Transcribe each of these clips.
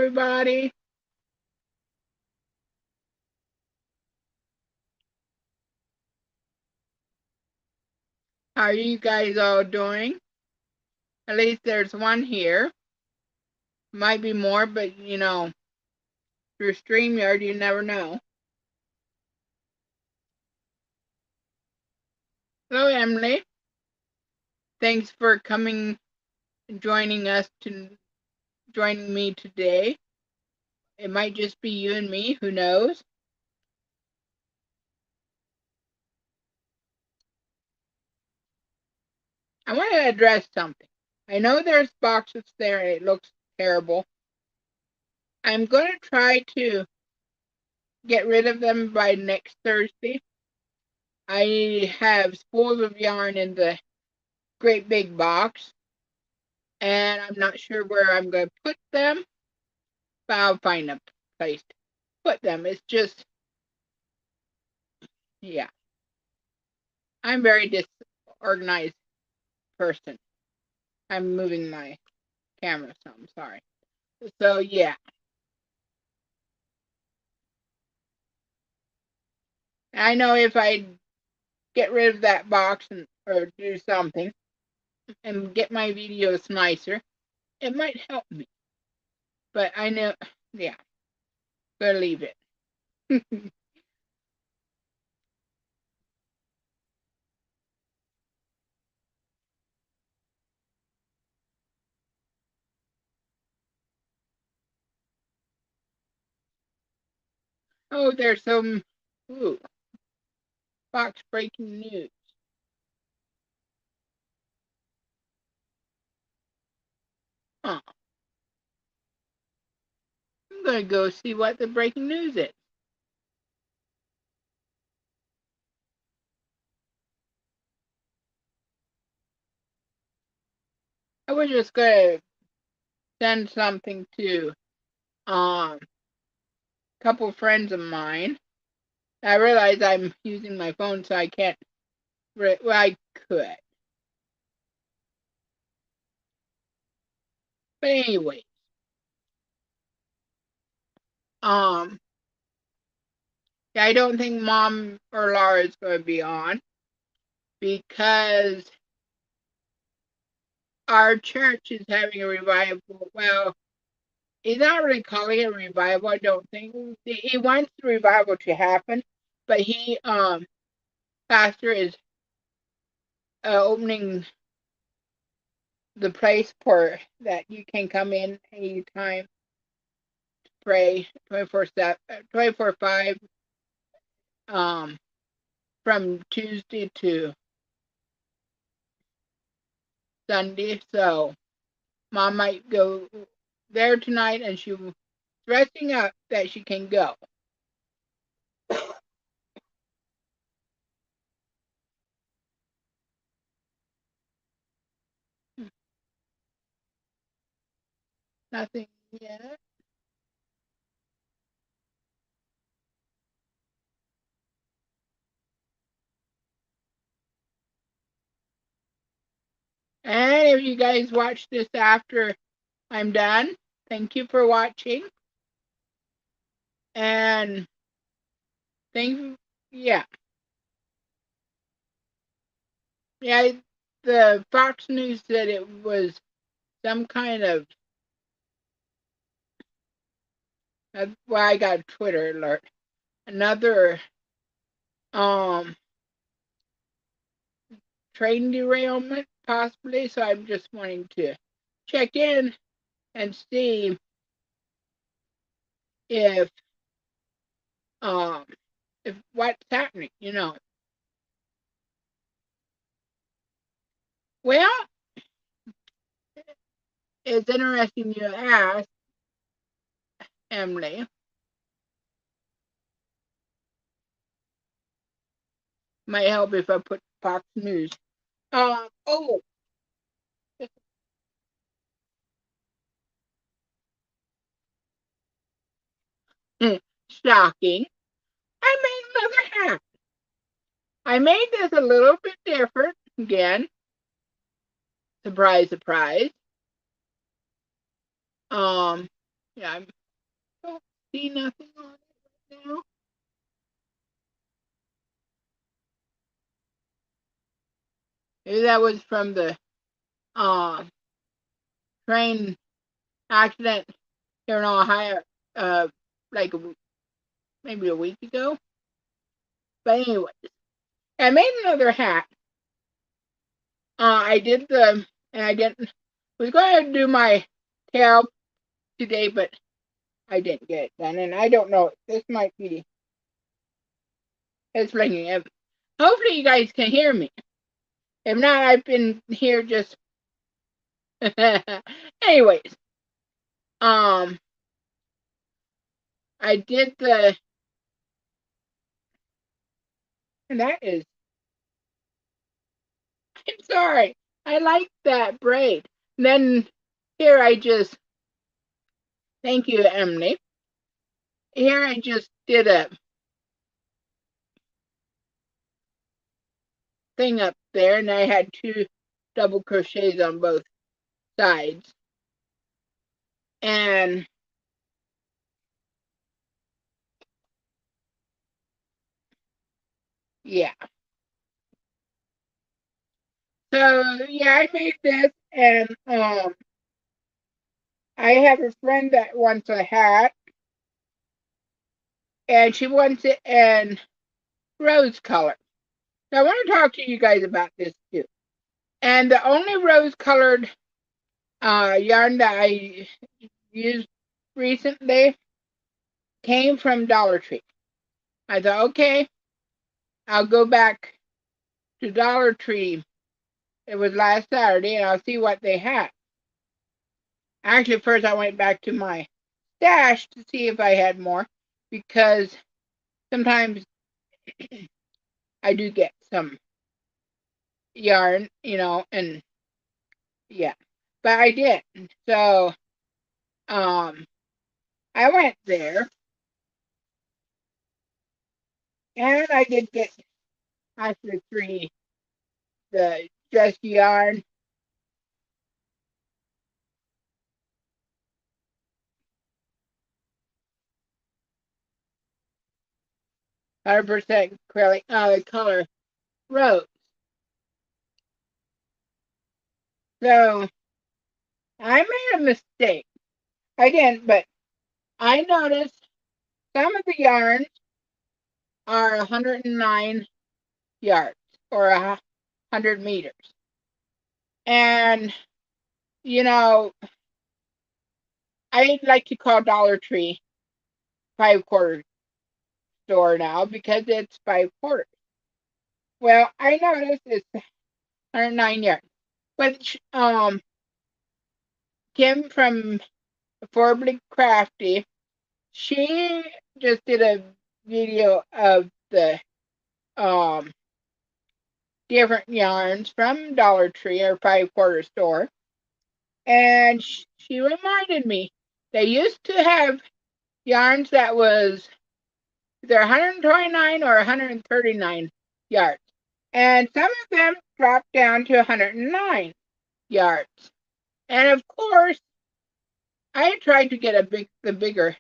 everybody. How are you guys all doing? At least there's one here. Might be more, but through StreamYard, you never know. Hello, Emily. Thanks for coming and joining me today. It might just be you and me, who knows? I want to address something. I know there's boxes there and it looks terrible. I'm going to try to get rid of them by next Thursday. I have spools of yarn in the great big box, and I'm not sure where I'm going to put them, but I'll find a place to put them. It's just, yeah. I'm a very disorganized person. I'm moving my camera, so I'm sorry. So, yeah. I know if I get rid of that box or do something and get my videos nicer, it might help me. But I know, yeah, gonna leave it. Oh, there's some box breaking news. Huh. I'm gonna go see what the breaking news is. I was just gonna send something to a couple friends of mine. I realize I'm using my phone, so I can't. Well, I could, but anyway, yeah, I don't think Mom or Laura is going to be on because our church is having a revival. Well, he's not really calling it a revival, I don't think. He wants the revival to happen, but pastor is opening the place for that you can come in anytime to pray 24/5, from Tuesday to Sunday. So Mom might go there tonight, and she's dressing up that she can go. Nothing yet. And if you guys watch this after I'm done, thank you for watching. And thank you. Yeah. Yeah, the Fox News said it was some kind of, well, I got a Twitter alert. Another train derailment, possibly. So I'm just wanting to check in and see if um if what's happening. Well, it's interesting you ask, Emily. Might help if I put Fox News. Oh, shocking. I made another hat. I made this a little bit different again. Surprise, surprise. Um, Yeah, I don't see nothing on it right now. Maybe that was from the train accident here in Ohio, like maybe a week ago. But anyway, I made another hat. I did and I didn't. I was going to do my tail today, but I didn't get it done, and I don't know. This might be. It's ringing. Hopefully, you guys can hear me. If not, I've been here just. Anyways, I did and that is. I'm sorry. I like that braid. And then here I just. Thank you, Emily. Here I just did a thing up there, and I had 2 double crochets on both sides. And yeah. So yeah, I made this, and I have a friend that wants a hat, and she wants it in rose color. So I want to talk to you guys about this too. And the only rose colored yarn that I used recently came from Dollar Tree. I thought, okay, I'll go back to Dollar Tree. It was last Saturday, and I'll see what they had. Actually, first I went back to my stash to see if I had more, because sometimes I do get some yarn, and yeah, but I didn't. So, I went there, and I did get actually 3, the just yarn, 100% acrylic, color rose. So I made a mistake. I didn't, but I noticed some of the yarns are 109 yards or 100 meters. And, you know, I like to call Dollar Tree 5/4 store now because it's 5/4. Well, I noticed it's 109 yards, which Kim from Affordably Crafty, she just did a video of the um different yarns from Dollar Tree or 5/4 store, and she reminded me they used to have yarns that was either 129 or 139 yards, and some of them dropped down to 109 yards. And of course, I tried to get the bigger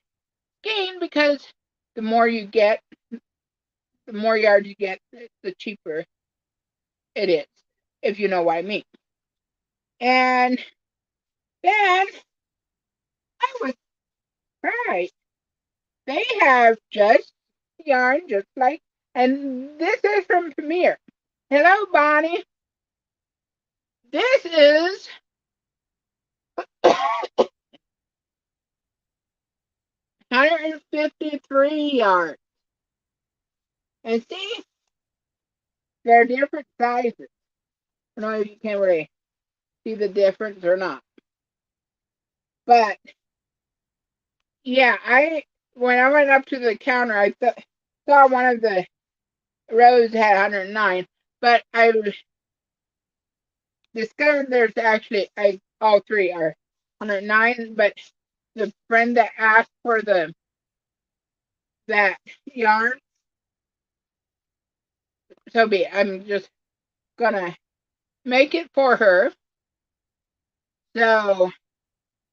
skein, because the more you get, the more yards you get, the cheaper it is, if you know what I mean. And then I was right. They have just yarn, just like, and this is from Premier. Hello, Bonnie. This is 153 yards. And see, they're different sizes. I don't know if you can really see the difference or not. But yeah, when I went up to the counter, I saw one of the rows had 109, but I discovered there's actually all 3 are 109. But the friend that asked for that yarn, so be it. I'm just gonna make it for her. So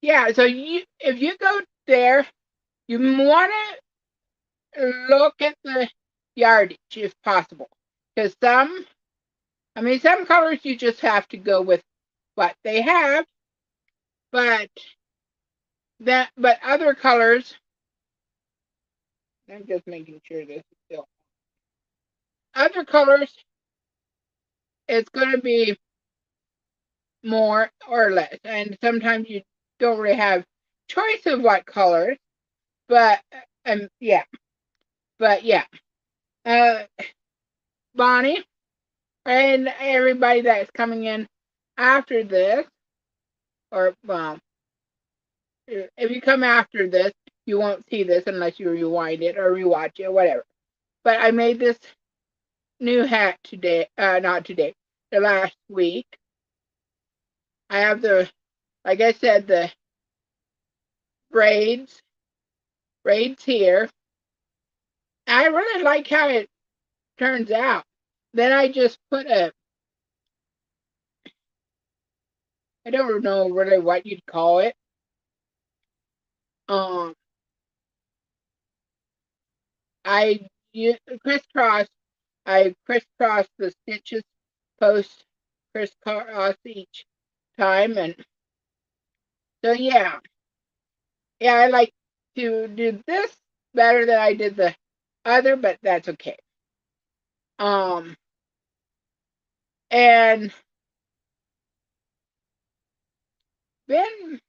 yeah, so if you go there, you want to look at the yardage if possible. Because some colors you just have to go with what they have, but other colors, I'm just making sure this is still. Other colors, it's going to be more or less, and sometimes you don't really have choice of what colors, but yeah, Bonnie and everybody that's coming in after this, or if you come after this, you won't see this unless you rewind it or rewatch it or whatever. But I made this new hat today, not today, the last week. I have like I said, the braids here. I really like how it turns out. Then I just put I don't know really what you'd call it. I crisscross the stitches, post crisscross each time, and so yeah, I like to do this better than I did the other, but that's okay. And been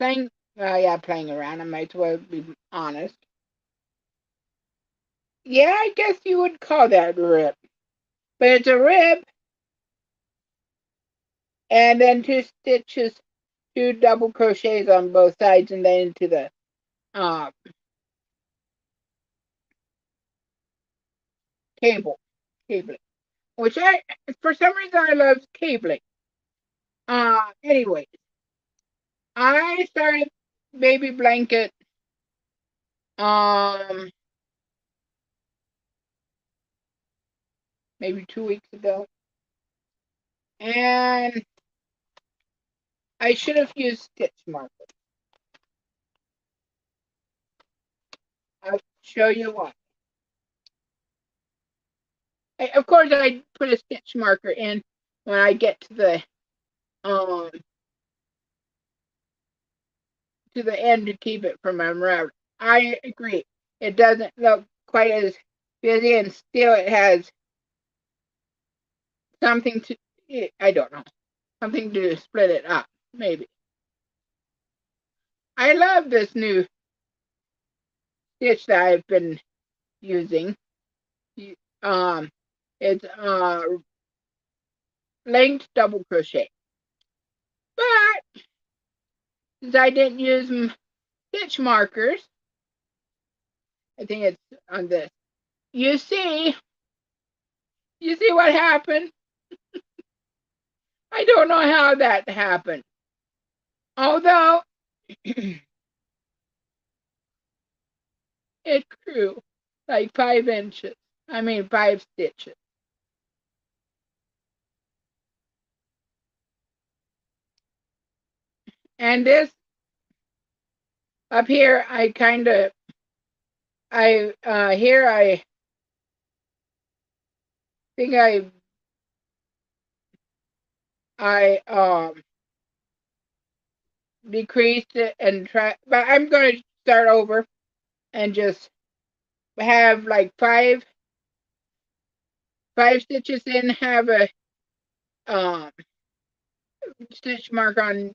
playing around. I might as well be honest. Yeah, I guess you would call that a rib, but it's a rib, and then two double crochets on both sides, and then into the cabling, which for some reason I love cabling. Anyway, I started baby blanket maybe 2 weeks ago, and I should have used stitch markers. I'll show you what. Of course, I put a stitch marker in when I get to the end to keep it from unraveling. I agree. It doesn't look quite as busy, and still it has something to, I don't know, something to split it up, maybe. I love this new stitch that I've been using. It's length double crochet. But since I didn't use stitch markers, I think it's on this. You see what happened? I don't know how that happened. Although it grew like 5 inches. 5 stitches. And this up here, I think I decreased it and try, but I'm going to start over and just have like 5 stitches in, have a stitch mark on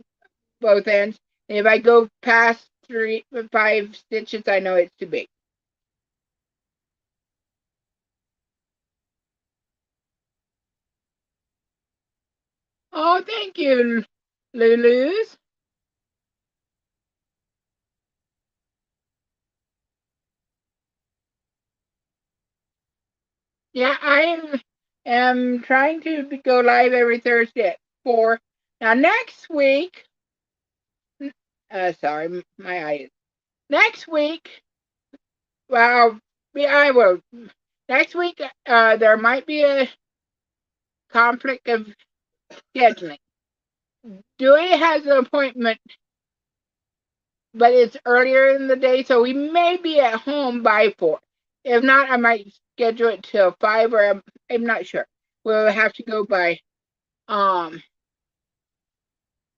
both ends. And if I go past 5 stitches, I know it's too big. Oh, thank you, Lulu's. Yeah, I am trying to go live every Thursday at 4. Now, next week, sorry, my eyes. Next week, well, I will. Next week, there might be a conflict of scheduling. Dewey has an appointment but it's earlier in the day, so we may be at home by 4. If not, I might schedule it till 5, or I'm not sure. We'll have to go by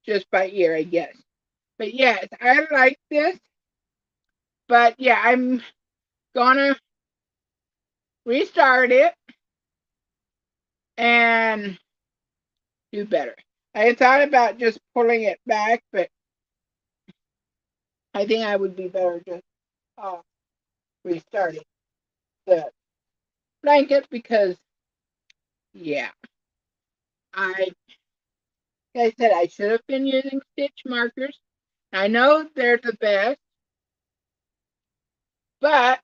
just by ear, I guess. But yes, I like this. But yeah, I'm gonna restart it and do better. I thought about just pulling it back, but I think I would be better just restarting the blanket because, yeah, like I said, I should have been using stitch markers. I know they're the best, but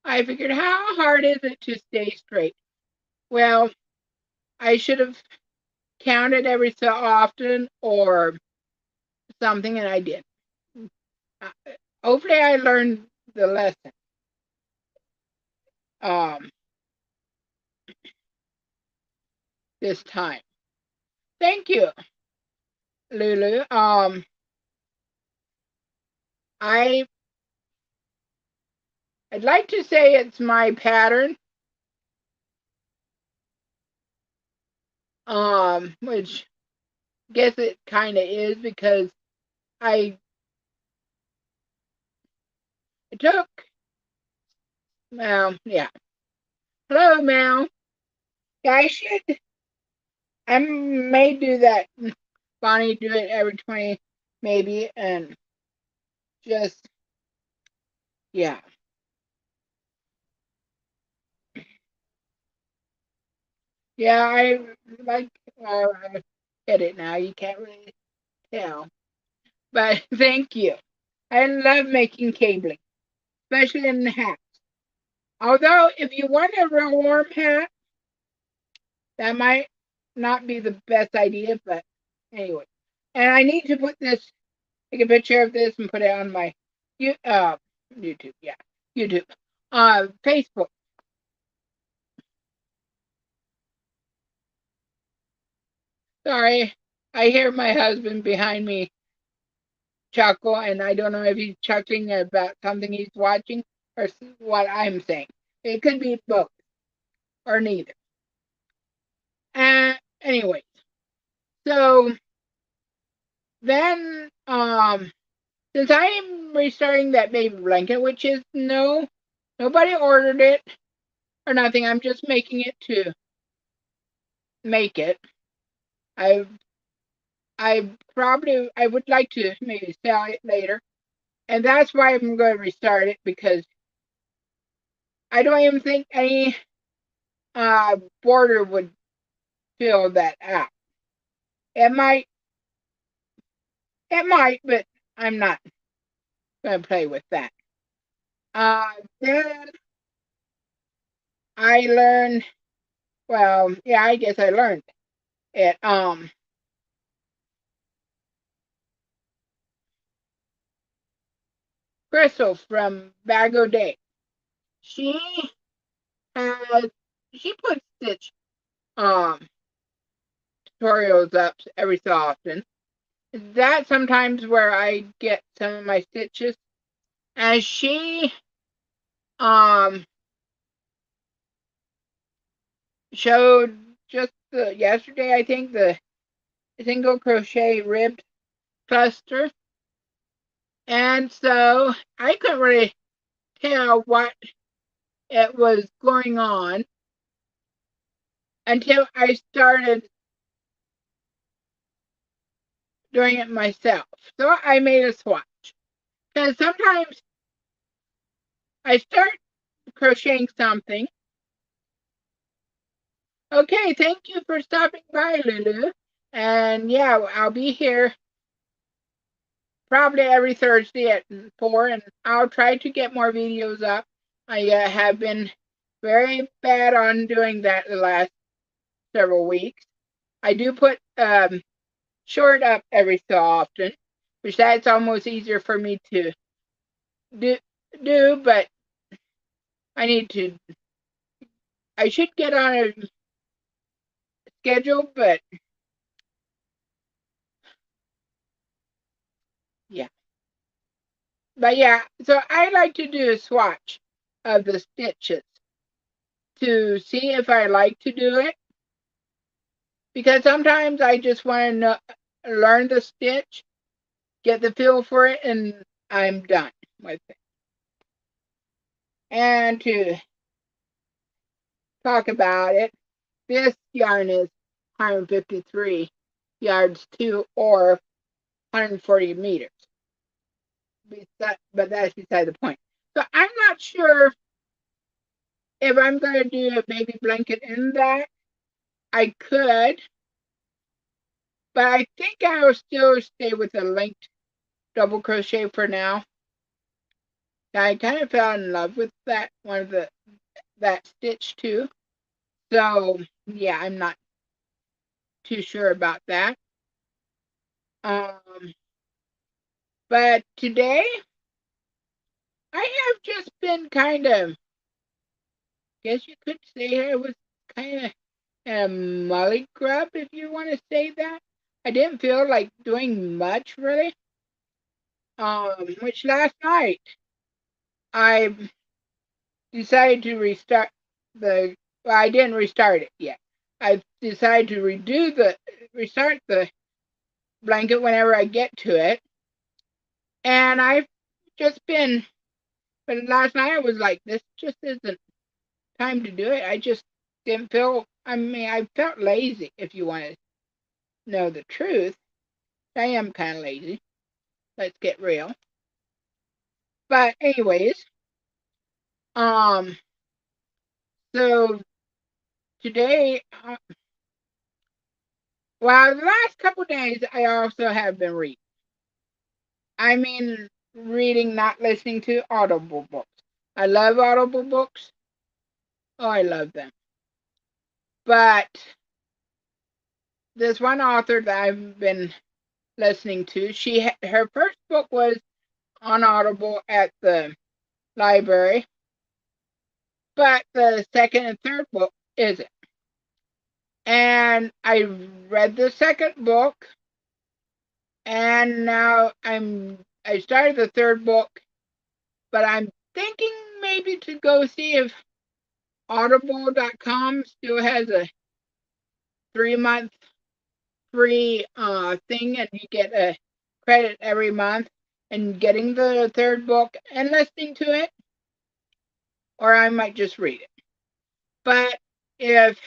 I figured, how hard is it to stay straight? Well, I should have counted every so often or something, and I did. Uh, Hopefully, I learned the lesson. Um, this time. Thank you, Lulu. I I'd like to say it's my pattern, which I guess it kind of is because I took, yeah. Hello, Mal. Yeah, I may do that. Bonnie, do it every 20, maybe, and just, yeah. Yeah, I like, I get it now. You can't really tell. But thank you. I love making cabling, especially in the hats. Although, if you want a real warm hat, that might not be the best idea, but anyway. And I need to put this, take a picture of this and put it on my YouTube, yeah, YouTube, Facebook. Sorry, I hear my husband behind me chuckle, and I don't know if he's chuckling about something he's watching or what I'm saying. It could be both or neither. Anyway, so then, since I'm restarting that baby blanket, which is nobody ordered it or nothing, I'm just making it to make it. I I would like to maybe sell it later, and that's why I'm going to restart it because I don't even think any border would fill that out. It might, but I'm not going to play with that. Then I learned. Well, yeah, I guess I learned it. Crystal from Bago Day. She has she puts stitch um tutorials up every so often. That's sometimes where I get some of my stitches. And she um showed just yesterday, I think, the single crochet ribbed cluster. And so I couldn't really tell what it was going on until I started doing it myself. So I made a swatch. Because sometimes I start crocheting something. Okay, thank you for stopping by, Lulu. And yeah, I'll be here probably every Thursday at 4, and I'll try to get more videos up. I have been very bad on doing that the last several weeks. I do put short up every so often, which that's almost easier for me to do, but I need to, I should get on a schedule, but Yeah. But yeah, so I like to do a swatch of the stitches to see if I like to do it, because sometimes I just want to learn the stitch, get the feel for it, and I'm done with it. And to talk about it, this yarn is 153 yards to or 140 meters. But that's beside the point. So I'm not sure if I'm going to do a baby blanket in that. I could, but I think I will still stay with the linked double crochet for now. I kind of fell in love with that that stitch too. So yeah, I'm not too sure about that. Um, but today I have just been kind of, guess you could say I was kind of a molly grub, if you want to say that. I didn't feel like doing much really. Which last night I decided to restart the. Well, I didn't restart it yet. I decided to restart the blanket whenever I get to it, and I've just been. But last night I was like, this just isn't time to do it. I just didn't feel. I mean, I felt lazy. If you want to know the truth, I am kind of lazy. Let's get real. But anyways, um, so today, well, the last couple days, I also have been reading. I mean, reading, not listening to Audible books. I love Audible books. Oh, I love them. But there's one author that I've been listening to. Her first book was on Audible at the library, but the second and third book isn't. And I read the second book, and now I started the third book, but I'm thinking maybe to go see if audible.com still has a 3-month free thing, and you get a credit every month, and getting the third book and listening to it, or I might just read it. But if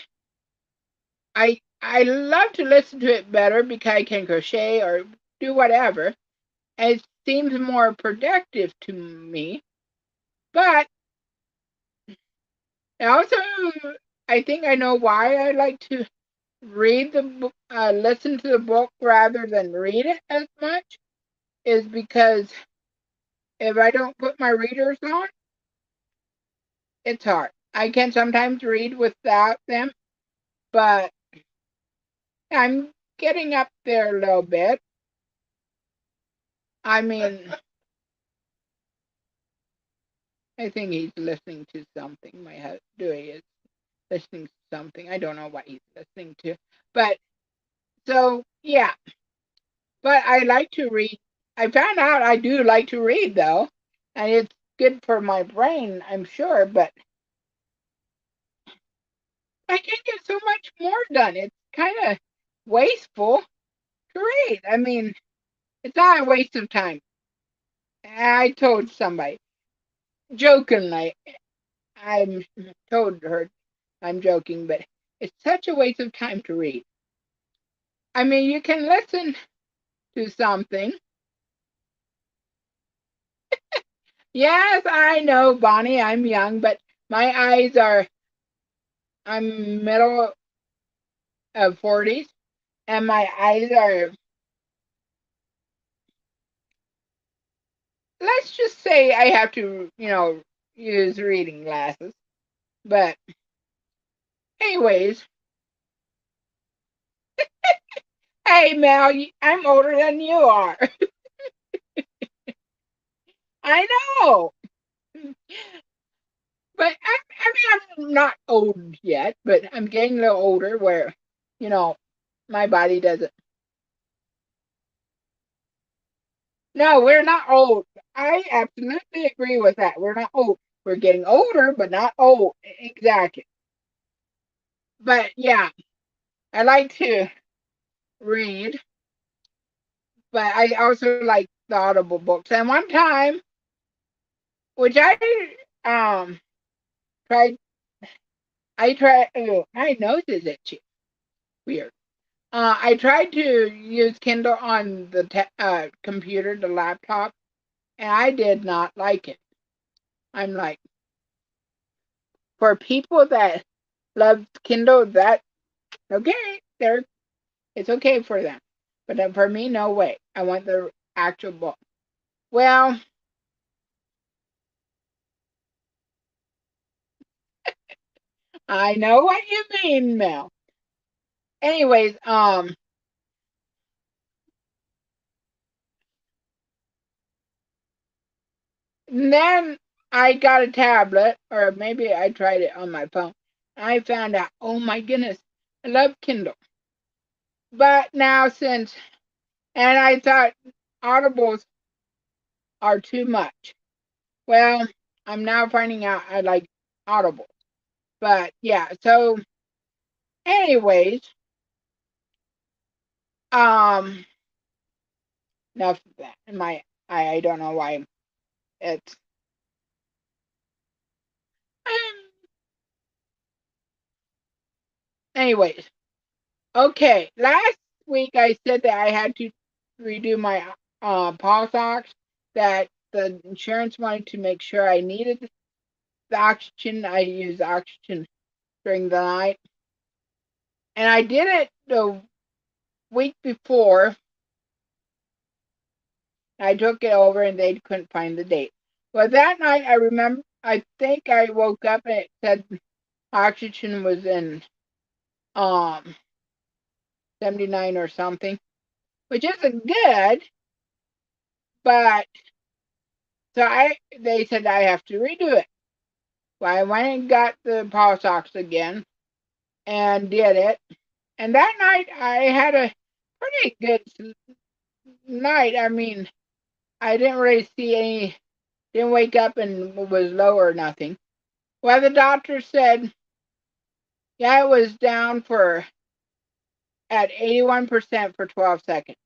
I love to listen to it better because I can crochet or do whatever, and it seems more productive to me. But also, I think I know why I like to read the book, listen to the book rather than read it as much, is because if I don't put my readers on, it's hard. I can sometimes read without them, but I'm getting up there a little bit. I mean, I think he's listening to something. My Dewey is listening to something. I don't know what he's listening to, but so yeah. But I like to read. I found out I do like to read though, and it's good for my brain, I'm sure. But I can get so much more done. It's kind of wasteful to read. I mean, it's not a waste of time. I told somebody jokingly. I'm told her I'm joking, but it's such a waste of time to read. I mean, you can listen to something. Yes, I know, Bonnie, I'm young, but my eyes are, I'm middle of 40s, and my eyes are, let's just say I have to, use reading glasses. But, anyways, hey, Mel, I'm older than you are. I know. But I'm not old yet, but I'm getting a little older where, you know, my body doesn't. No, we're not old. I absolutely agree with that. We're not old. We're getting older, but not old. Exactly. But yeah, I like to read, but I also like the Audible books. And one time, which um tried, I tried. Oh, my nose is itchy. Weird. I tried to use Kindle on the computer, the laptop, and I did not like it. I'm like, for people that love Kindle, that okay, it's okay for them, but then for me, no way. I want the actual book. Well, I know what you mean, Mel. Anyways, then I got a tablet, or maybe I tried it on my phone. I found out, oh my goodness, I love Kindle. But now and I thought audibles are too much. Well, I'm now finding out I like audible. But yeah, so anyways, um enough of that. I don't know why it's anyways. Okay. Last week I said that I had to redo my pulse ox, that the insurance wanted to make sure I needed the oxygen. I used oxygen during the night. And I did it the week before. I took it over and they couldn't find the date. Well, that night I remember, I think I woke up and it said oxygen was in um 79 or something, which isn't good, but so they said I have to redo it. Well, I went and got the pulse ox again and did it. And that night I had a pretty good night. I mean, I didn't really see didn't wake up and was low or nothing. Well, the doctor said, yeah, it was down at 81% for 12 seconds.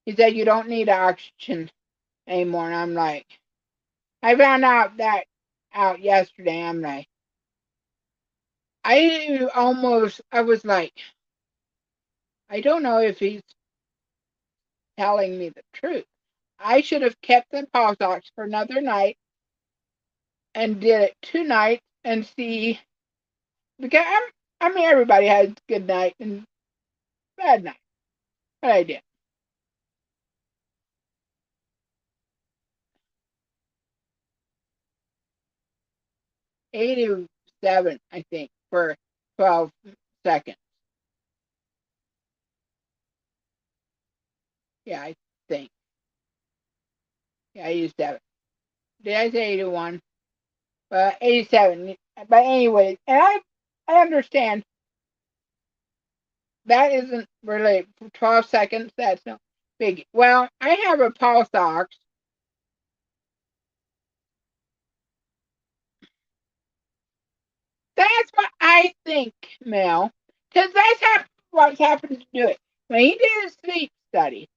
He said, you don't need oxygen anymore. And I'm like, I found out yesterday. I'm like, I was like, I don't know if he's telling me the truth. I should have kept the pulse ox for another night and did it 2 nights and see, because I mean, everybody has good night and bad night. But I did. 87, I think, for 12 seconds. Yeah, I think. Yeah, 87. Did I say 81? 87. But anyway, and I understand that isn't really for 12 seconds. That's no big. Well, I have a pulse ox. That's what I think, Mel, because what's happened to do it. When he did his sleep study,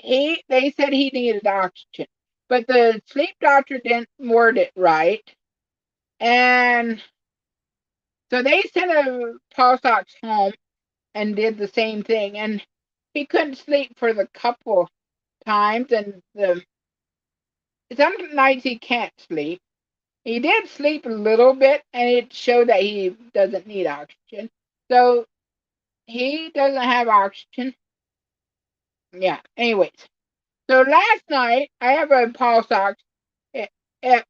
they said he needed oxygen, but the sleep doctor didn't word it right, and so they sent a pulse ox home and did the same thing, and he couldn't sleep for the couple times, and some nights he can't sleep. He did sleep a little bit, and it showed that he doesn't need oxygen. So he doesn't have oxygen. Yeah. Anyways, so last night I have a pulse ox. It, it,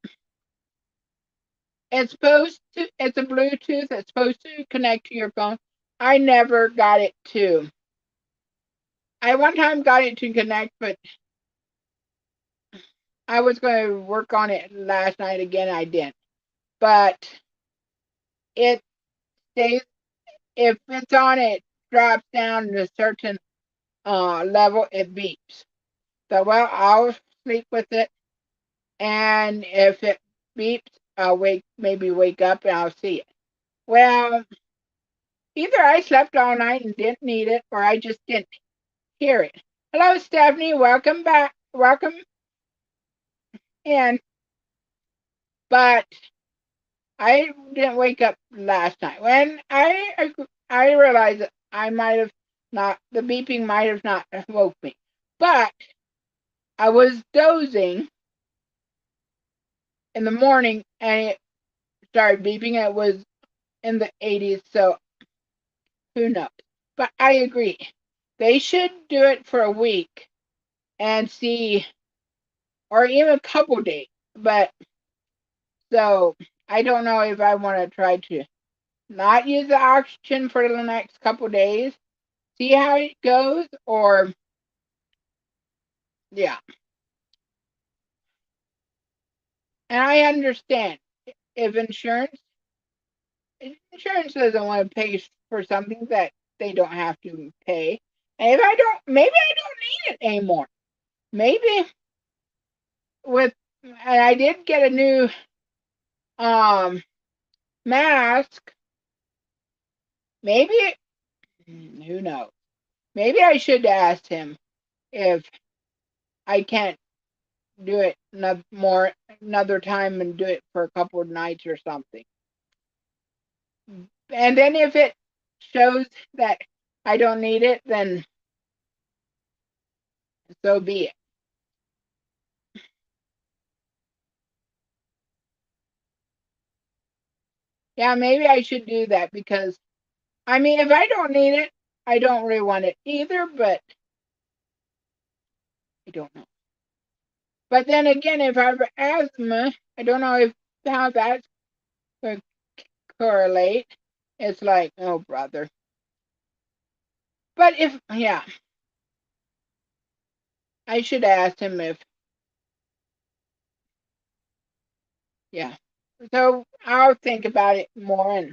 it's a Bluetooth. It's supposed to connect to your phone. I never got it to. I one time got it to connect, but I was going to work on it last night again. I didn't. But it stays, if it's on, it drops down to a certain level, it beeps. So, well, I'll sleep with it, and if it beeps, I'll maybe wake up and I'll see it. Well, either I slept all night and didn't need it, or I just didn't hear it. Hello, Stephanie. Welcome back. Welcome in. But I didn't wake up last night. When I realized that I might have not, the beeping might have not woke me. But I was dozing in the morning and it started beeping. It was in the 80s, so who knows? But I agree. They should do it for a week and see, or even a couple days. But so I don't know if I want to try to not use the oxygen for the next couple days, see how it goes, or yeah. And I understand if insurance doesn't want to pay for something that they don't have to pay. And if I don't, maybe I don't need it anymore. Maybe with, and I did get a new mask. Maybe, who knows? Maybe I should ask him if I can't do it another time and do it for a couple of nights or something. And then if it shows that I don't need it, then so be it. Yeah, maybe I should do that because, I mean, if I don't need it, I don't really want it either, but I don't know. But then again, if I have asthma, I don't know if how that's going to correlate. It's like, oh, brother. But if, yeah, I should ask him if, yeah. So I'll think about it more and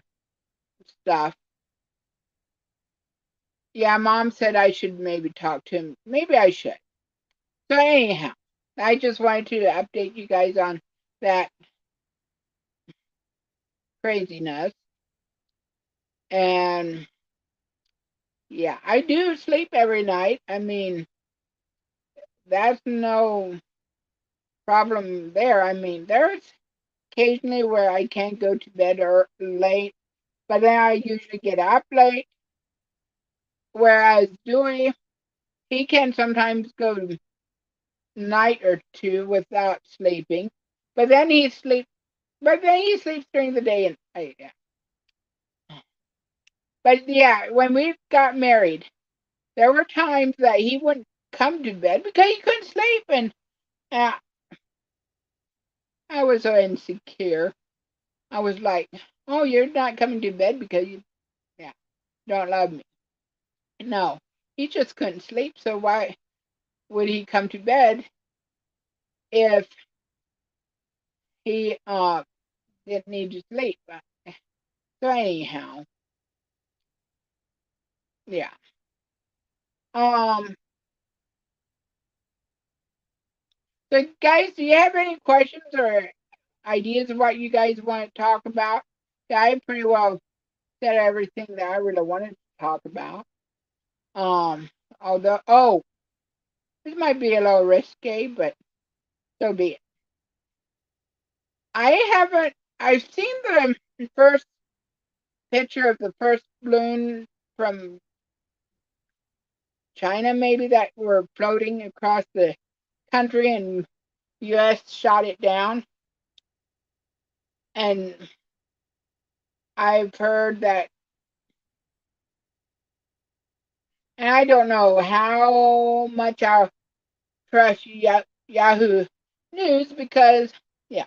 stuff. Yeah, Mom said I should maybe talk to him. Maybe I should. So anyhow, I just wanted to update you guys on that craziness. And yeah, I do sleep every night. I mean, that's no problem there. I mean, there's occasionally where I can't go to bed or late, but then I usually get up late. Whereas Dewey, he can sometimes go a night or two without sleeping, but then he sleeps. But then he sleeps during the day, and yeah. But yeah, when we got married, there were times that he wouldn't come to bed because he couldn't sleep, and uh, I was so insecure. I was like, "Oh, you're not coming to bed because you, yeah, don't love me." No, he just couldn't sleep. So why would he come to bed if he didn't need to sleep? So anyhow, yeah. Um. So guys, do you have any questions or ideas of what you guys want to talk about? Yeah, I pretty well said everything that I really wanted to talk about. Um, although, oh, this might be a little risque, but so be it. I haven't, I've seen the first picture of the first balloon from China, maybe that were floating across the country and U.S. shot it down. And I've heard that, and I don't know how much I'll trust Yahoo News because, yeah,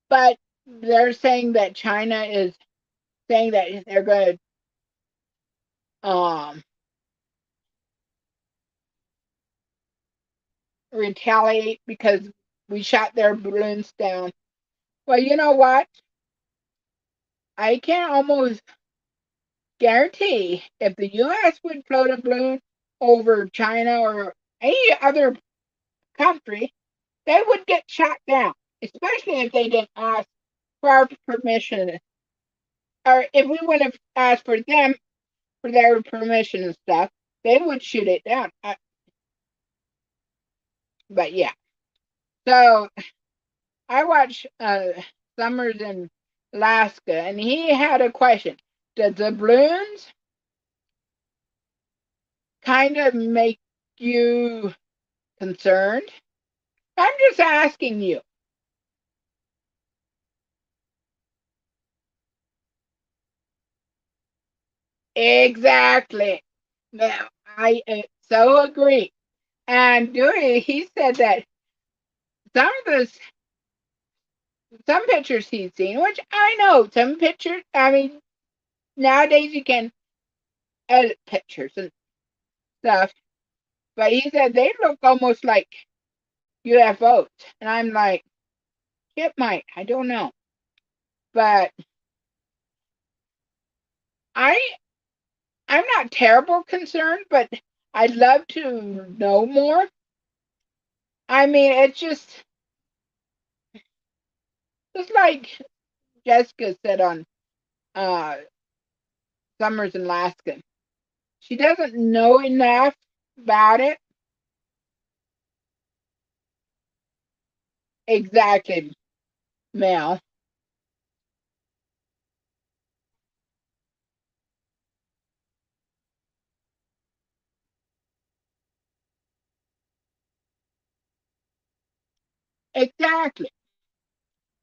but they're saying that China is saying that they're going to retaliate because we shot their balloons down. Well, you know what? I can almost guarantee if the U.S. would float a balloon over China or any other country, they would get shot down, especially if they didn't ask for our permission, or if we would have asked for them for their permission and stuff, they would shoot it down. But yeah, so I watched Summers in Alaska, and he had a question: does the balloons kind of make you concerned? I'm just asking you. Exactly. Now, I so agree. And Dewey, he said that some of the some pictures he's seen, which I know some pictures. I mean, nowadays you can edit pictures and stuff, but he said they look almost like UFOs, and I'm like, it might. I don't know, but I I'm not terrible concerned, but I'd love to know more. I mean, it's just like Jessica said on uh, Summers in Alaska. She doesn't know enough about it. Exactly, Mel. Exactly.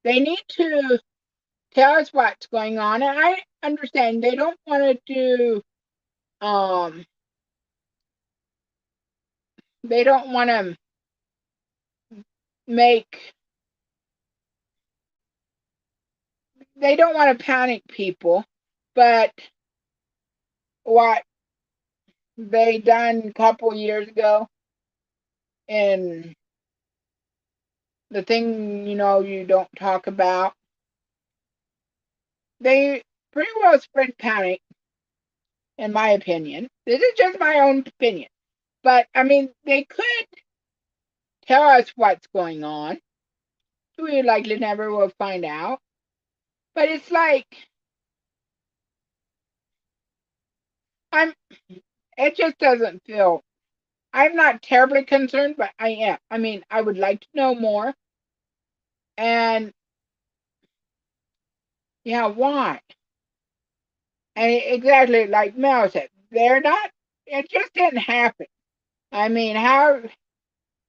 They need to tell us what's going on, and I understand they don't want to do. Um, they don't want to make. They don't want to panic people, but what they done a couple years ago, and the thing you don't talk about, they pretty well spread panic, in my opinion. This is just my own opinion, but I mean they could tell us what's going on. We likely never will find out, but it's like I'm. It just doesn't feel. I'm not terribly concerned, but I am. I mean, I would like to know more, and yeah, why? And exactly like Mel said, they're not. It just didn't happen. I mean, how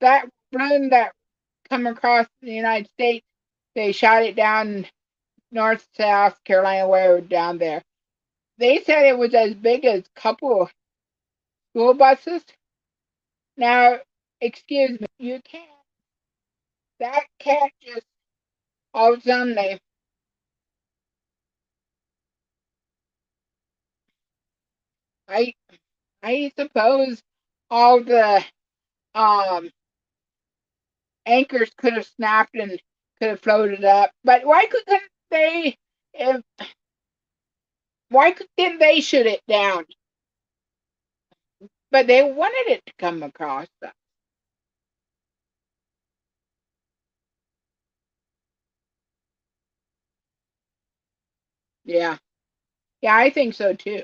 that balloon that come across the United States, they shot it down North, South Carolina, where down there. They said it was as big as a couple of school buses. Now, excuse me, you can't. That can't just all of a sudden they. I I suppose all the um anchors could have snapped and could have floated up, but why couldn't they? If didn't they shoot it down? But they wanted it to come across. Yeah, yeah, I think so too.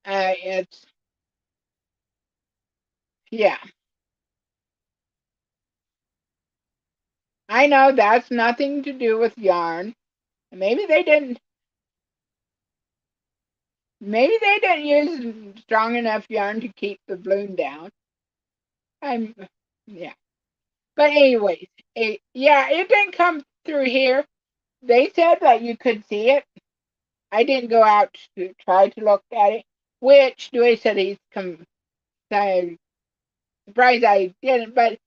It's yeah. I know that's nothing to do with yarn. Maybe they didn't. Maybe they didn't use strong enough yarn to keep the balloon down. I'm yeah. But anyways, yeah, it didn't come through here. They said that you could see it. I didn't go out to try to look at it, which Dewey said he's surprised I didn't, but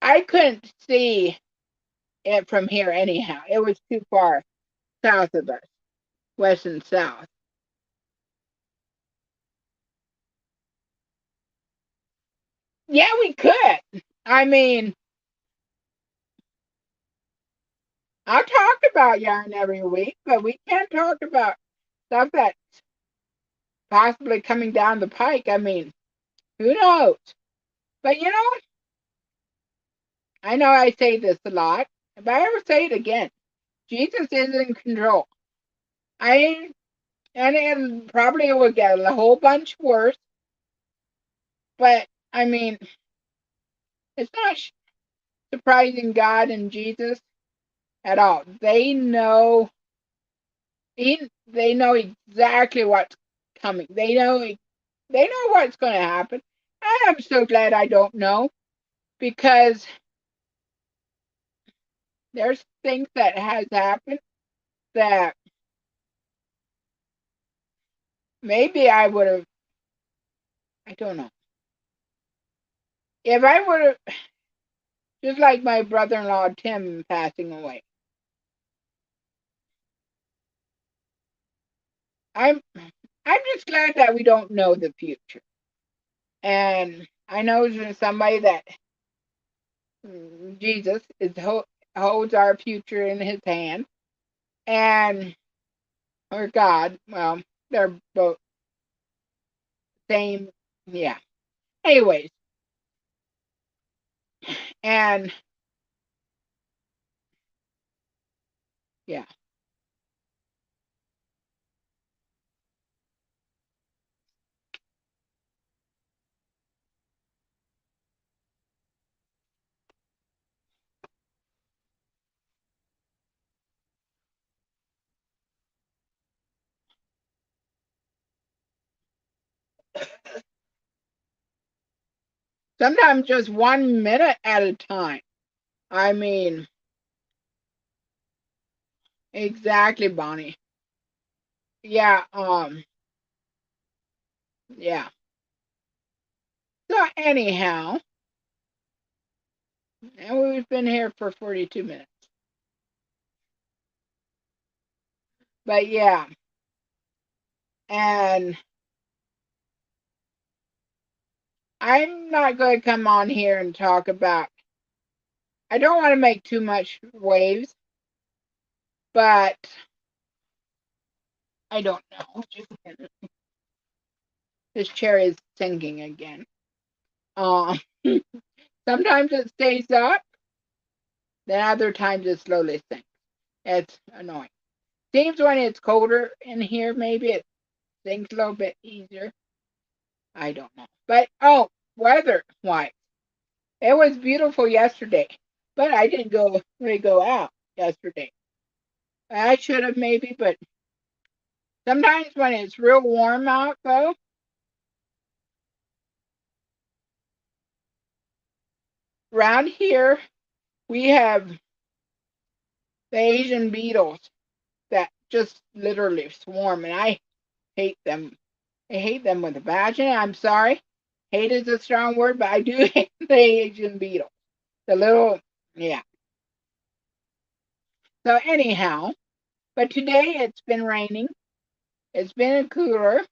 I couldn't see it from here anyhow. It was too far south of us, west and south. Yeah, we could. I mean, I'll talk about yarn every week, but we can't talk about stuff that's possibly coming down the pike. I mean, who knows? But I know I say this a lot, but I ever say it again. Jesus is in control. I and it probably will get a whole bunch worse, but I mean, it's not surprising God and Jesus at all. They know exactly what's coming. They know what's going to happen. I am so glad I don't know, because there's things that has happened that maybe I would have, I don't know. If I would have, just like my brother-in-law Tim passing away, I'm I'm just glad that we don't know the future. And I know there's somebody that Jesus holds our future in his hand, and or God. Well, they're both same. Yeah. Anyways, and yeah, sometimes just 1 minute at a time. I mean, exactly, Bonnie. Yeah. Yeah. So anyhow, and we've been here for 42 minutes. But yeah, and I'm not going to come on here and talk about, I don't want to make too much waves, but I don't know. Just a minute. This chair is sinking again. Uh, sometimes it stays up, then other times it slowly sinks. It's annoying. Seems when it's colder in here, maybe it sinks a little bit easier. I don't know. But oh, weather-wise, it was beautiful yesterday, but I didn't really go out yesterday. I should have maybe, but sometimes when it's real warm out, though, around here we have the Asian beetles that just literally swarm, and I hate them. I hate them with a passion. I'm sorry. Hate is a strong word, but I do hate the Asian beetle. The little, yeah. So anyhow, but today it's been raining. It's been cooler,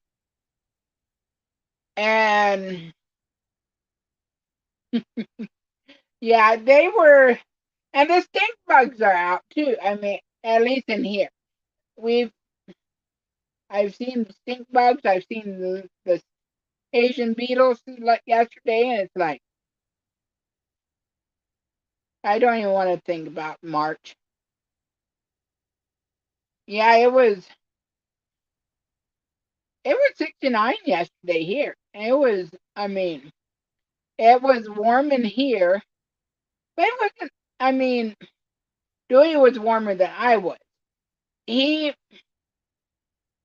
and yeah, they were, and the stink bugs are out too. I mean, at least in here, we've I've seen stink bugs. I've seen the Asian beetles like yesterday, and it's like I don't even want to think about March. Yeah, it was 69 yesterday here. It was, I mean, it was warm in here, but it wasn't. I mean, Dewey was warmer than I was. He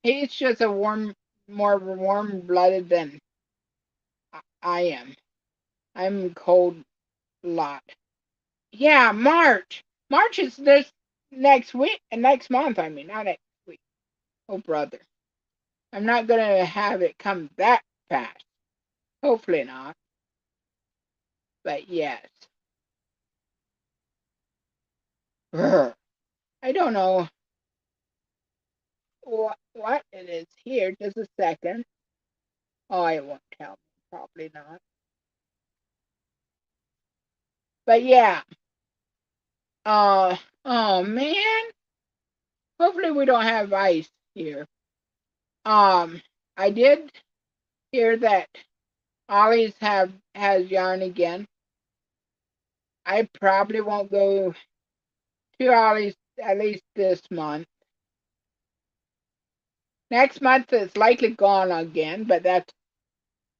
he's just a more warm blooded than I am. I'm cold a lot. Yeah, March. March is this next week, next month. I mean, not next week. Oh, brother, I'm not gonna have it come that fast. Hopefully not. But yes, I don't know what it is here. Just a second. Oh, it won't tell me. Probably not. But yeah. Oh man. Hopefully we don't have ice here. I did hear that Ollie's has yarn again. I probably won't go to Ollie's at least this month. Next month it's likely gone again, but that's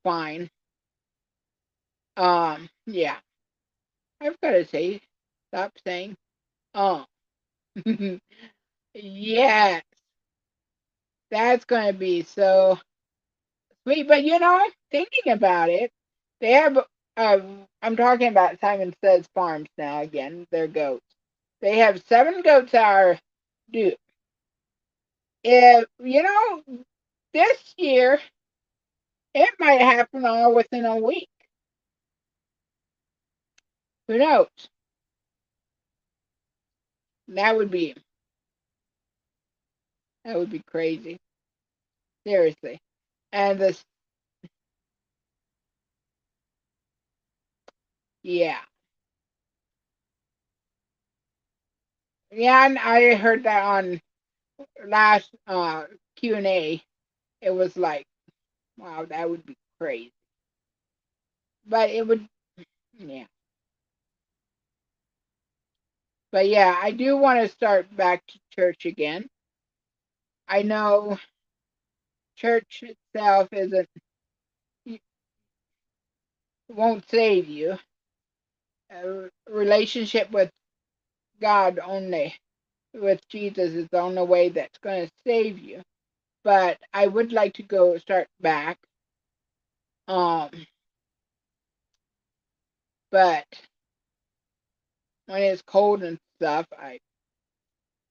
fine. Yeah. I've got to say, stop saying, oh. Yes, that's going to be so sweet. But thinking about it, they have, I'm talking about Simon Says Farms now again, their goats. They have 7 goats that are due. If, this year, it might happen all within a week. Who knows? That would be crazy. Seriously. And this, yeah. Yeah, and I heard that on last Q&A. It was like, wow, that would be crazy. But it would, yeah. But yeah, I do want to start back to church again. I know church itself won't save you. A relationship with God only, with Jesus, is the only way that's going to save you. But I would like to go start back. Um, but when it's cold and stuff, I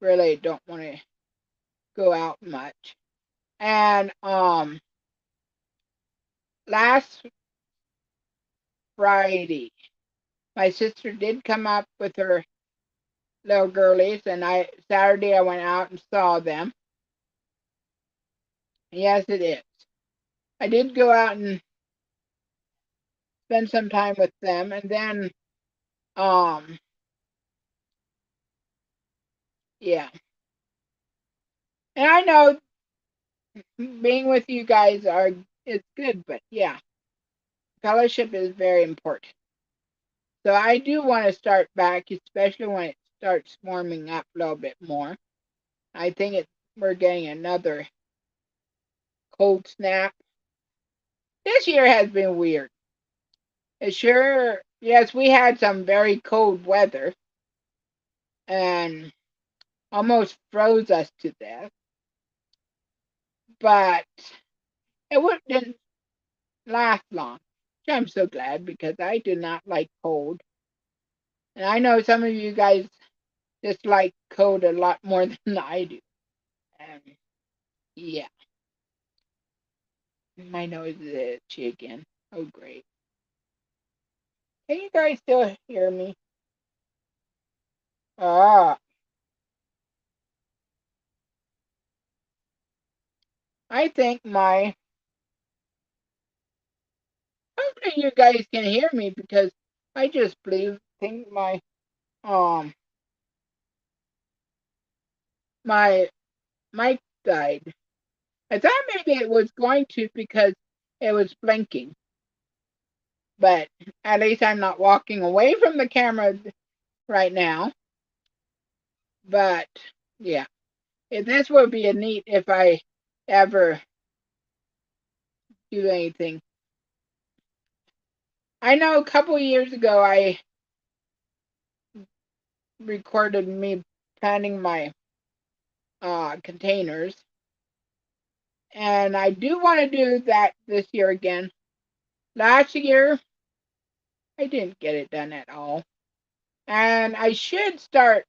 really don't want to go out much. And last Friday, my sister did come up with her little girlies, and Saturday I went out and saw them. Yes, it is. I did go out and spend some time with them, and then yeah. And I know being with you guys is good, but yeah, fellowship is very important. So I do want to start back, especially when it starts warming up a little bit more. I think we're getting another cold snap. This year has been weird. It sure, yes, we had some very cold weather and almost froze us to death, but didn't last long. Which I'm so glad, because I do not like cold. And I know some of you guys dislike cold a lot more than I do. And yeah, my nose is itchy again. Oh, great. Can you guys still hear me? Ah, I think hopefully you guys can hear me, because I just think um my mic died. I thought maybe it was going to, because it was blinking, but at least I'm not walking away from the camera right now. But yeah, this would be a neat if I ever do anything. I know a couple years ago I recorded me planting my containers, and I do want to do that this year again. Last year I didn't get it done at all, and I should start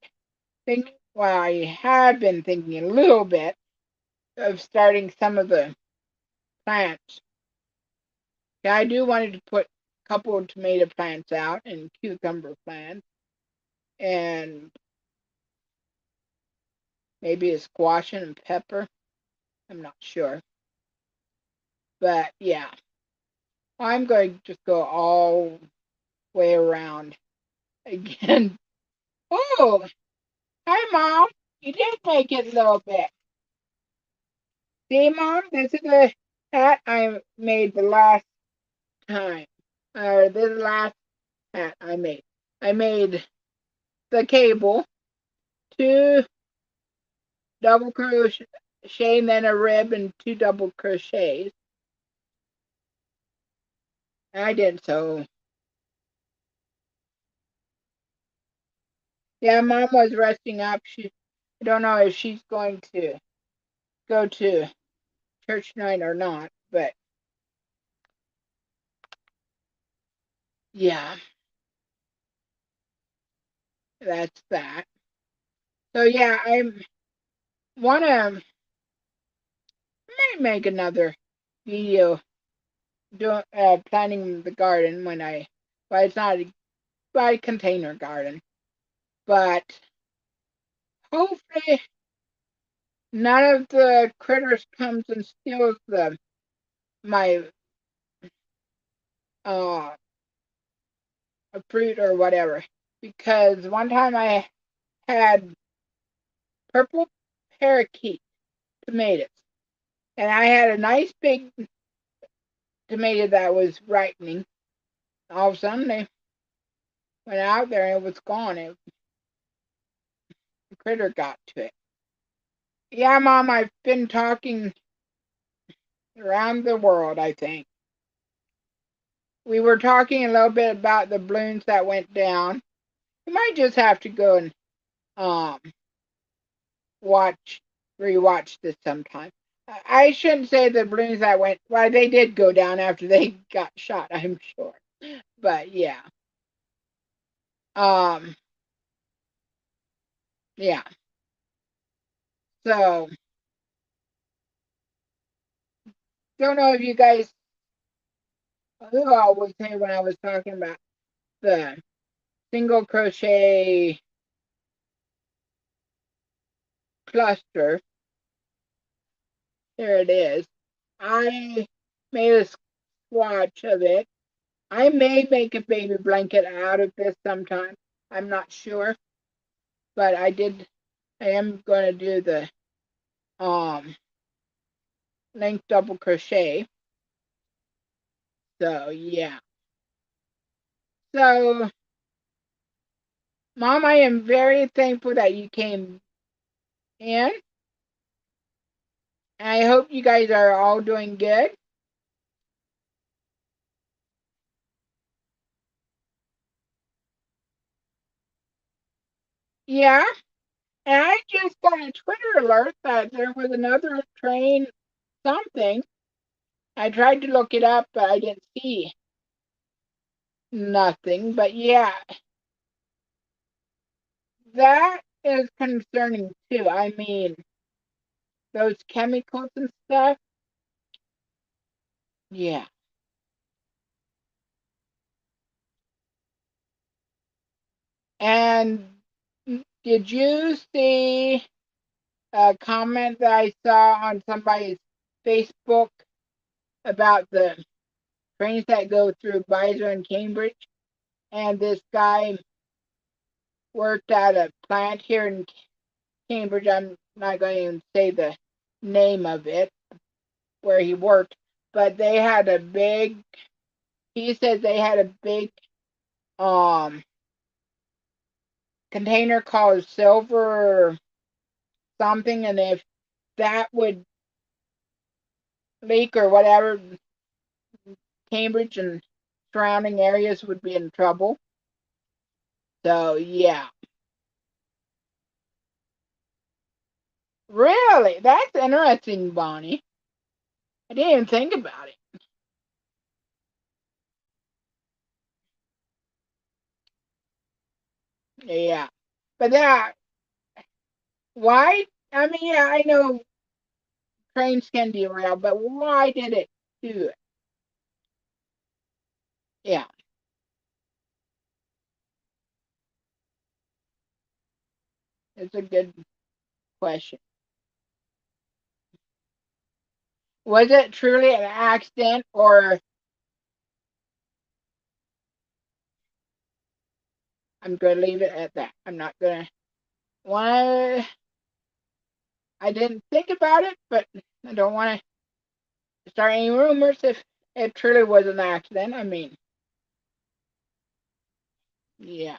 thinking. Well, I have been thinking a little bit of starting some of the plants. Yeah, I do wanted to put a couple of tomato plants out, and cucumber plants, and maybe a squash and pepper. I'm not sure. But yeah, I'm going to just go all the way around again. Oh, hi, Mom. You did make it a little bit. See, Mom, this is the hat I made the last time. Or this last hat I made. I made the cable, 2 double crochet, and then a rib and 2 double crochets. I did so. Yeah, Mom was resting up. I don't know if she's going to go to church tonight or not, but yeah, that's that. So yeah, I wanna might make another video doing planting the garden but it's not a container garden, but hopefully none of the critters comes and steals my uh fruit or whatever. Because one time I had purple parakeet tomatoes, and I had a nice big tomato that was ripening. All of a sudden they went out there and it was gone. The critter got to it. Yeah, Mom, I've been talking around the world, I think. We were talking a little bit about the balloons that went down. You might just have to go and um rewatch this sometime. I shouldn't say the balloons that went. Well, they did go down after they got shot, I'm sure. But yeah, um, yeah. So don't know if you guys who all was here when I was talking about the single crochet cluster. There it is. I made a swatch of it. I may make a baby blanket out of this sometime. I'm not sure, but I am going to do the length double crochet. So yeah. So Mom, I am very thankful that you came in. I hope you guys are all doing good. Yeah, and I just got a Twitter alert that there was another train something. I tried to look it up, but I didn't see nothing. But yeah, that is concerning too. I mean, those chemicals and stuff. Yeah. And did you see a comment that I saw on somebody's Facebook about the trains that go through Bison and Cambridge? And this guy worked at a plant here in Cambridge. I'm not going to even say the name of it where he worked, but they had a big. He said they had a big um container called silver something, and if that would leak or whatever, Cambridge and surrounding areas would be in trouble. So yeah, really, that's interesting, Bonnie. I didn't even think about it. Yeah, but that why? I mean, yeah, I know trains can derail, but why did it do it? Yeah, it's a good question. Was it truly an accident, or I'm going to leave it at that? I'm not going to. Why? I didn't think about it, but I don't want to start any rumors if it truly was an accident. I mean, yeah.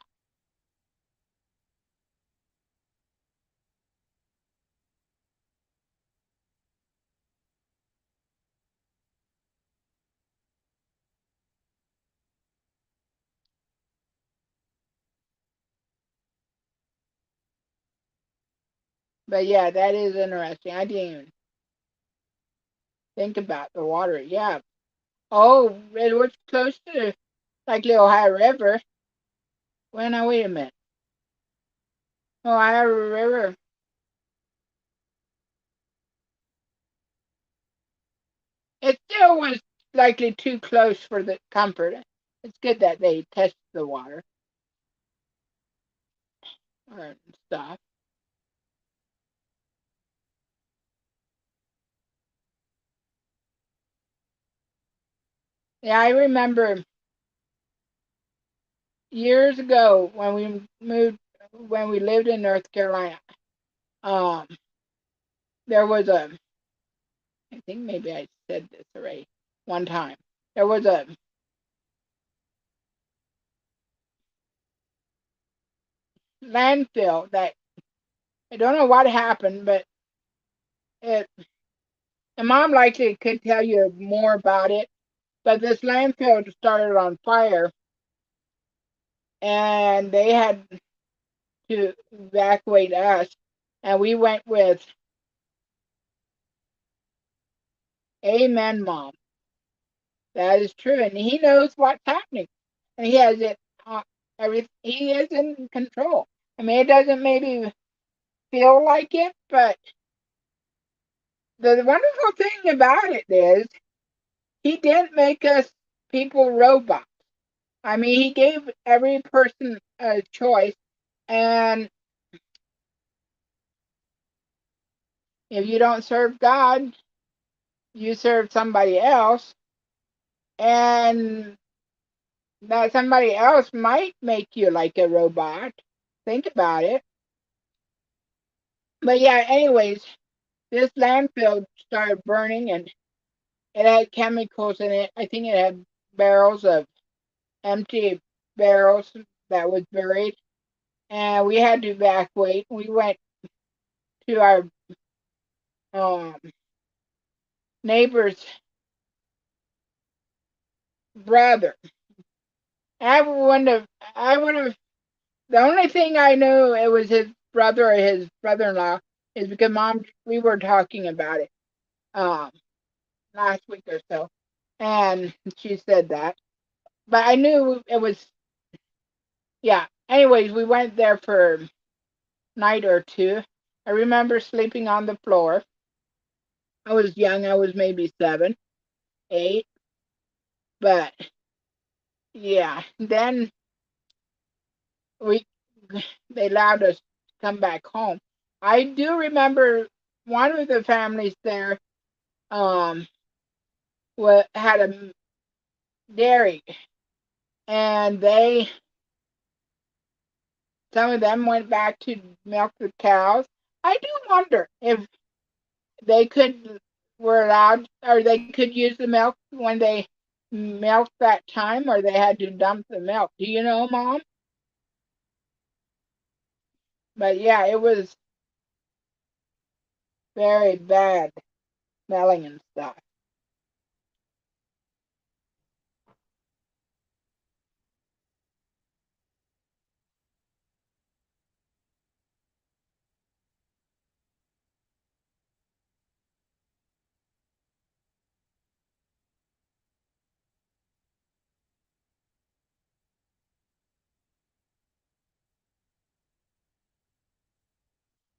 But yeah, that is interesting. I didn't even think about the water. Yeah. Oh, it was close to like the Ohio River. Well, now wait a minute. Ohio River. It still was likely too close for the comfort. It's good that they test the water or stuff. Yeah, I remember years ago when we lived in North Carolina. Um, there was a, I think maybe I said this already one time. There was a landfill that I don't know what happened, but it, and Mom likely could tell you more about it. But this landfill started on fire, and they had to evacuate us, and we went with Amen, Mom. That is true, and he knows what's happening, and he has it. He is in control. I mean, it doesn't maybe feel like it, but the wonderful thing about it is he didn't make us people robots. I mean, he gave every person a choice, and if you don't serve God, you serve somebody else, and that somebody else might make you like a robot. Think about it. But yeah, anyways, this landfill started burning and it had chemicals in it. I think it had barrels of empty barrels that was buried. And we had to evacuate. We went to our um, neighbor's brother. I would have, the only thing I knew it was his brother or his brother-in-law is because Mom, we were talking about it um, last week or so. And she said that. But I knew it was, yeah. Anyways, we went there for a night or two. I remember sleeping on the floor. I was young. I was maybe 7, 8. But yeah, then we they allowed us to come back home. I do remember one of the families there um had a dairy, and they some of them went back to milk the cows. I do wonder if they could were allowed or they could use the milk when they milked that time, or they had to dump the milk. Do you know, Mom? But yeah, it was very bad smelling and stuff.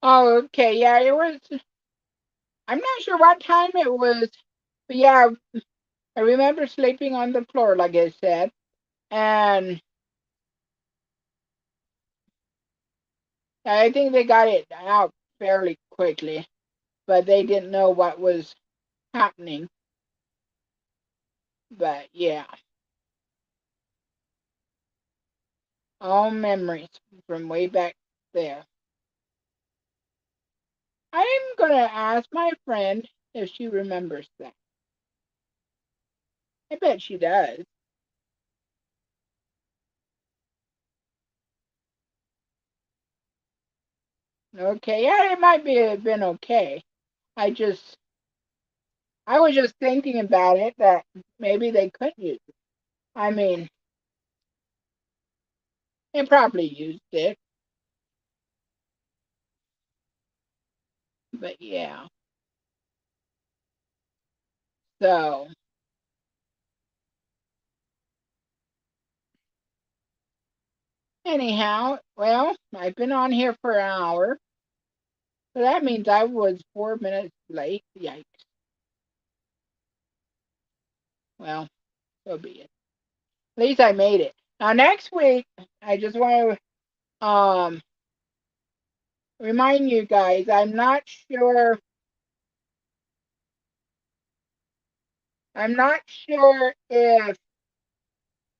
Oh, okay, yeah, it was. I'm not sure what time it was, but yeah, I remember sleeping on the floor, like I said, and I think they got it out fairly quickly, but they didn't know what was happening. But yeah, all memories from way back there. I'm gonna ask my friend if she remembers that. I bet she does. Okay, yeah, it might be have been okay. I was just thinking about it that maybe they could use it. I mean, they probably used it. But yeah. So anyhow, well, I've been on here for an hour. So that means I was 4 minutes late. Yikes. Well, so be it. At least I made it. Now next week, I just want to remind you guys, I'm not sure if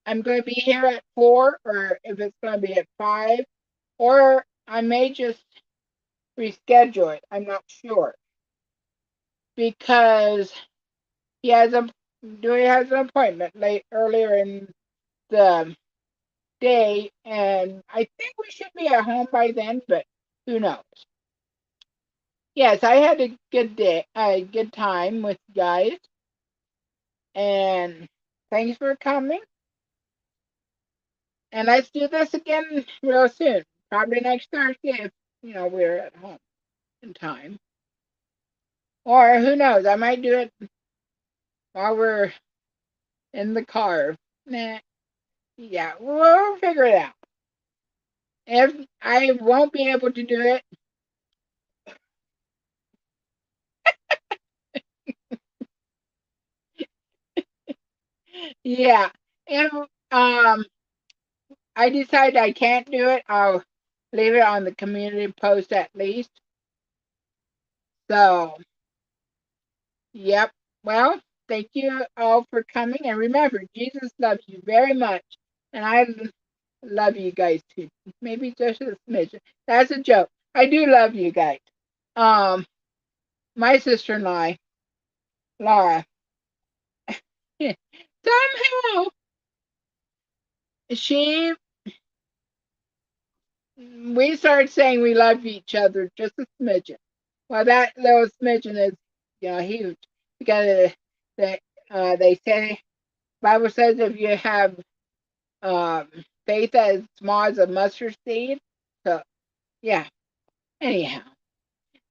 I'm going to be here at 4 or if it's going to be at 5, or I may just reschedule it. I'm not sure because he has a Dewey has an appointment late earlier in the day, and I think we should be at home by then, but who knows? Yes, I had a good time with you guys, and thanks for coming. And let's do this again real soon. Probably next Thursday if we're at home in time. Or who knows? I might do it while we're in the car. Nah, yeah, we'll figure it out. If I won't be able to do it, yeah. If I decide I can't do it, I'll leave it on the community post at least. So, yep. Well, thank you all for coming. And remember, Jesus loves you very much. And I love you guys too. Maybe just a smidgen. That's a joke. I do love you guys. Um, my sister and I, Laura, somehow she we started saying we love each other just a smidgen. Well, that little smidgen is, huge because they say Bible says if you have um, faith as small as a mustard seed. So yeah. Anyhow,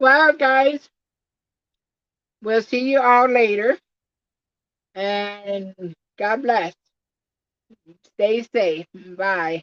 well, guys, we'll see you all later, and God bless. Stay safe. Bye.